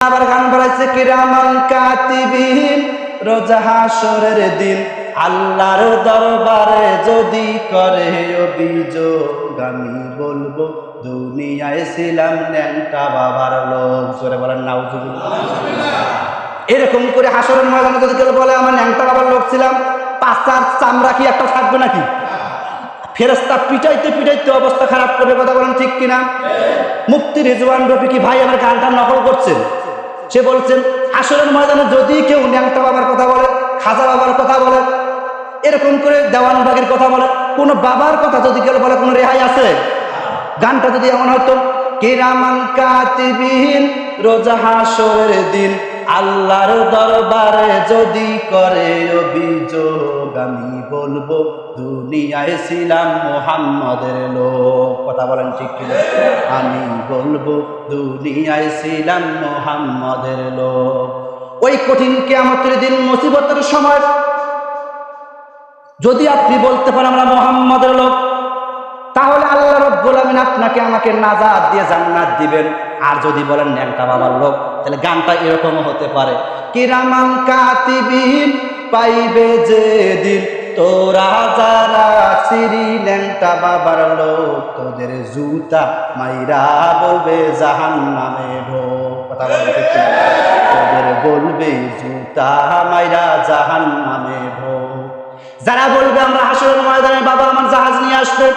আবার গান বাড়াইছে কিরামান কাতিবিন, রোজ হাসরের দিন আল্লাহর দরবারে যদি করে অভিযোগ, আমি বলবো দুনিয়ায় ছিলাম ন্যাংটা বাবার লোক। জোরে বলেন নাউজুবিল্লাহ। এরকম করে হাসরের ময়দানে যদি কেউ বলে আমার ন্যাংটা বাবার লোক ছিলাম, পাঁচার চামড়া কি একটা থাকবে নাকি? ফেরেশতা পিটাইতে পিটাইতে অবস্থা খারাপ করবে। কথা বলেন ঠিক কিনা? মুফতি রিজওয়ান রফিকি ভাই আমার গানটা নকল করছেন। সে বলছেন হাসরের ময়দানে যদি কেউ ন্যাংটা বাবার কথা বলে, খাজা বাবার কথা বলে, এরকম করে দেওয়ানবাগের কথা বলে, কোন বাবার কথা যদি কেউ বলে, কোনো রেহাই আছে? গানটা যদি এমন হতো কিরামান কাতিবিন, রোজ হাসরের দিন আল্লাহর দরবারে যদি করে অভিযোগ, আমি বলবো দুনিয়ায় ছিলাম মুহাম্মদের লোক। কথা বলেন ঠিক কিনা? আমি বলবো দুনিয়ায় ছিলাম মুহাম্মদের লোক। ওই কঠিন কিয়ামতের দিন মুসিবতের সময় যদি আপনি বলতে পারেন আমরা মুহাম্মদের লোক, তাহলে আল্লাহ রাব্বুল আমিন আপনাকে আমাকে নাজাত দিয়ে জান্নাত দিবেন। আর যদি বলেন ন্যাংটা বাবার লোক, তাহলে গানটা এরকম হতে পারে কিরামান কাতিবিন, পাইবে যে দিন তোরা যারা ছিলি ন্যাংটা বাবার লোক, তোদের জুতা মাইরা বলবে জাহান্নামে ঢোক। কথা বলতে তোদের বলবে জুতা মাইরা জাহান্নামে ঢোক। যারা বলবে আমরা হাসরের ময়দানে বাবা আমার জাহাজ নিয়ে আসবে,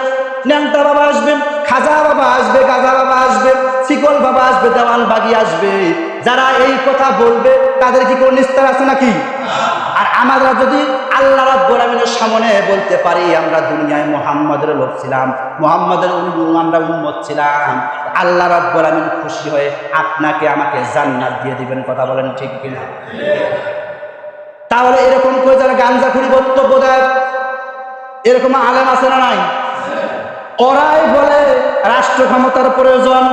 ন্যাংটা বাবা আসবেন, খাজা বাবা আসবে, গাজা বাবা আসবে, শিকল বাবা আসবে, দেওয়ানবাগি আসবে, যারা এই কথা বলবে তাদের কি কোনো নিস্তার আছে নাকি? আর আমরা যদি আল্লাহ রাব্বুল আমিনের সামনে বলতে পারি আমরা দুনিয়ায় মুহাম্মদের লোক ছিলাম, মুহাম্মদের আমরা উম্মত ছিলাম, আল্লাহ রাব্বুল আমিন খুশি হয়ে আপনাকে আমাকে জান্নাত দিয়ে দিবেন। কথা বলেন ঠিক কিনা? তাহলে এরকম করে যারা গাঞ্জাখুরি বক্তব্য দেয়, এরকম আলেম আছে না নাই? ওরাই বলে রাষ্ট্র ক্ষমতার প্রয়োজন।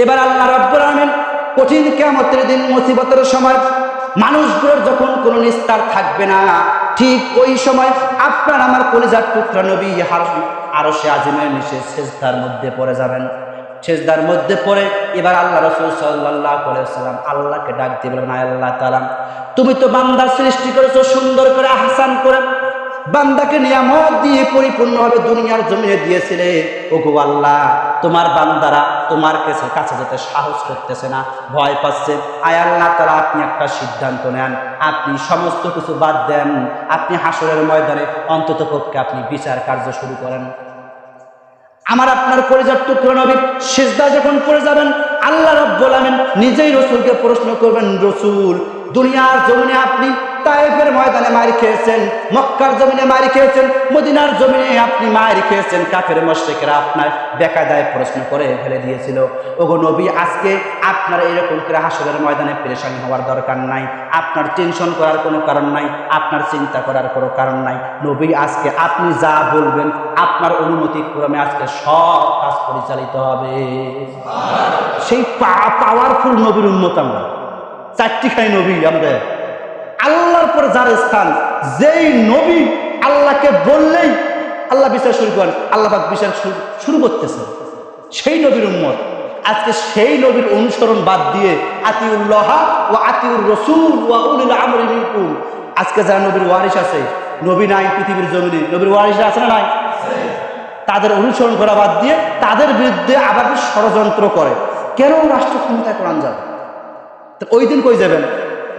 এবার আল্লাহ রাব্বুল আমিন কঠিন কিয়ামতের দিন মুসিবতের সময় মানুষগুলোর যখন কোনো নিস্তার থাকবে না, ঠিক ওই সময় আপনার আমার কলিজার টুকরা নবী আরশে আজিমের নিচে সেজদার মধ্যে পড়ে যাবেন। সেজদার মধ্যে পড়ে এবার আল্লাহ রাসূল সাল্লাল্লাহু আলাইহি ওয়াসাল্লাম আল্লাহকে ডাক দিয়ে বলেন, আল্লাহ তাআলা তুমি তো বান্দার সৃষ্টি করেছো সুন্দর করে, আহসান করে, বান্দাকে নিয়ামত দিয়ে পরিপূর্ণভাবে দুনিয়ার জমিনে দিয়েছিলে। ওগো আল্লাহ, তোমার বান্দারা তোমার কাছে যেতে সাহস করতেছে না, ভয় পাচ্ছে। আয় আল্লাহ তাআলা আপনি একটা সিদ্ধান্ত নেন, আপনি সমস্ত কিছু বাদ দেন, আপনি হাসরের ময়দানে অন্তত পক্ষে আপনি বিচার কার্য শুরু করেন। আমার আপনার কলিজার টুকরা নবী সিজদায় যখন পড়ে যাবেন, আল্লাহ রাব্বুল আমিন নিজেই রাসূলকে প্রশ্ন করবেন, রাসূল দুনিয়ার জমিনে আপনি তায়েফের ময়দানে মার খেয়েছেন, মক্কার জমিনে মার খেয়েছেন, মদিনার জমিনে আপনি মার খেয়েছেন, কাফের মুশরিকরা আপনার বেকায়দায় প্রশ্ন করে ফেলে দিয়েছিল। ওগো নবী, আজকে আপনার এরকম করে হাসরের ময়দানে পেরেশানি হওয়ার দরকার নাই, আপনার টেনশন করার কোনো কারণ নাই, আপনার চিন্তা করার কোনো কারণ নাই। নবী, আজকে আপনি যা বলবেন আপনার অনুমতি ক্রমে আজকে সব কাজ পরিচালিত হবে। সেই পাওয়ারফুল নবীর উম্মত আমরা, চারটিখানি নবী আমাদের। আল্লাহর পরে যার স্থান, যেই নবী আল্লাহকে বললেই আল্লাহ বিচার শুরু করেন, আল্লাহ পাক বিচার শুরু করতেছে, সেই নবীর উম্মত। আজকে সেই নবীর অনুসরণ বাদ দিয়ে আতিউল্লাহ ওয়া আতিউর রাসূল ওয়া উলিল আমরি মিনকুম, আজকে যারা নবীর ওয়ারিস আছে, নবী নাই পৃথিবীর জমিনে, নবীর ওয়ারিস আছে না নাই? তাদের অনুসরণ করা বাদ দিয়ে তাদের বিরুদ্ধে আবার ষড়যন্ত্র করে। কেন রাষ্ট্র ক্ষমতায় কোরআন যাবে? তো ওই দিন কই যাবেন?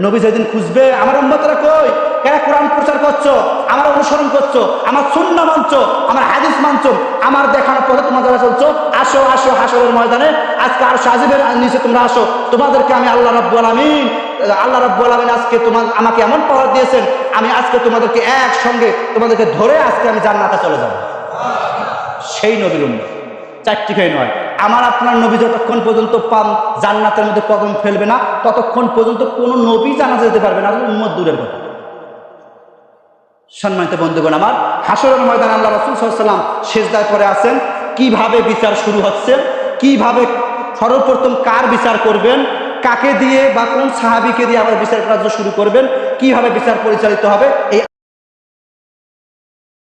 নবী যেদিন খুঁজবে আমার উম্মতরা কই, কেন কোরআন প্রচার করছো, আমার অনুসরণ করছো, আমার সুন্নাহ মানছো, আমার হাদিস মানছো, আমার দেখানো পথে তোমরা যারা চলছো, আসো আসো হাসরের ময়দানে আজকে আরশে আজিমের নিচে তোমরা আসো, তোমাদেরকে আমি আল্লাহ রাব্বুল আমিন আজকে আমাকে এমন পাওয়ার দিয়েছেন, আমি আজকে তোমাদেরকে একসঙ্গে তোমাদেরকে ধরে আজকে আমি জান্নাতে চলে যাব। সেই নবীর উম্মত, চারটিখানি নয়। আমার আপনার নবী যতক্ষণ পর্যন্ত জান্নাতের মধ্যে কদম ফেলবে না, ততক্ষণ পর্যন্ত কোনো নবী জানাজা যেতে পারবে না, উম্মত দূরের কথা। সম্মানিত বন্ধুগণ আমার, হাসরের ময়দানে আল্লাহ রাসূল সাল্লাল্লাহু আলাইহি ওয়াসাল্লাম সিজদায় পড়ে আছেন। কিভাবে বিচার শুরু হচ্ছে, কিভাবে সর্বপ্রথম কার বিচার করবেন, কাকে দিয়ে বা কোন সাহাবীকে দিয়ে আবার বিচার কার্য শুরু করবেন, কিভাবে বিচার পরিচালিত হবে, এই